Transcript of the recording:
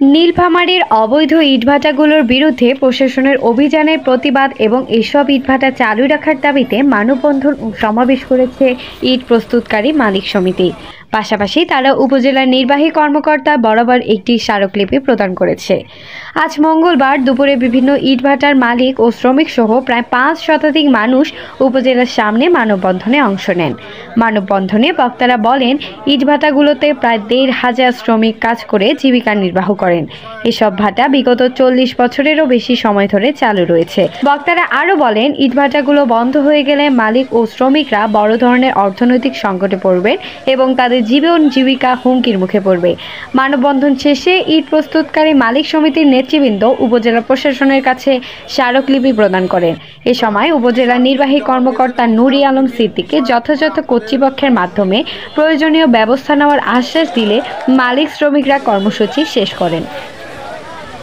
নীলফামারীর অবৈধ ইটভাটাগুলোর বিরুদ্ধে প্রশাসনের অভিযানের প্রতিবাদ এবং এসব ইটভাটা চালু রাখার দাবিতে মানববন্ধন ও সমাবেশ করেছে ইট প্রস্তুতকারী মালিক সমিতি। পাশাপাশি তারা উপজেলার নির্বাহী কর্মকর্তা বরাবর একটি স্মারকলিপি প্রদান করেছে। আজ মঙ্গলবার দুপুরে বিভিন্ন ইটভাটার মালিক ও শ্রমিক সহ প্রায় 5 শতাধিক মানুষ উপজেলার সামনে মানববন্ধনে অংশ নেন। মানববন্ধনে বক্তারা বলেন, ইটভাটাগুলোতে প্রায় 1,500 শ্রমিক কাজ করে জীবিকা নির্বাহ করেন। এসব ভাটা বিগত 40 বছরেরও বেশি সময় ধরে চালু রয়েছে। বক্তারা আরও বলেন, ইটভাটাগুলো বন্ধ হয়ে গেলে মালিক ও শ্রমিকরা বড় ধরনের অর্থনৈতিক সংকটে পড়বেন এবং তাদের জীবন জীবিকা হুমকির মুখে পড়বে। মানববন্ধন শেষে ইট প্রস্তুতকারী মালিক সমিতির নেতৃবৃন্দ উপজেলা প্রশাসনের কাছে স্মারকলিপি প্রদান করেন। এ সময় উপজেলা নির্বাহী কর্মকর্তা নুরি আলম সিদ্দিকী যথাযথ কর্তৃপক্ষের মাধ্যমে প্রয়োজনীয় ব্যবস্থা নেওয়ার আশ্বাস দিলে মালিক শ্রমিকরা কর্মসূচি শেষ করেন।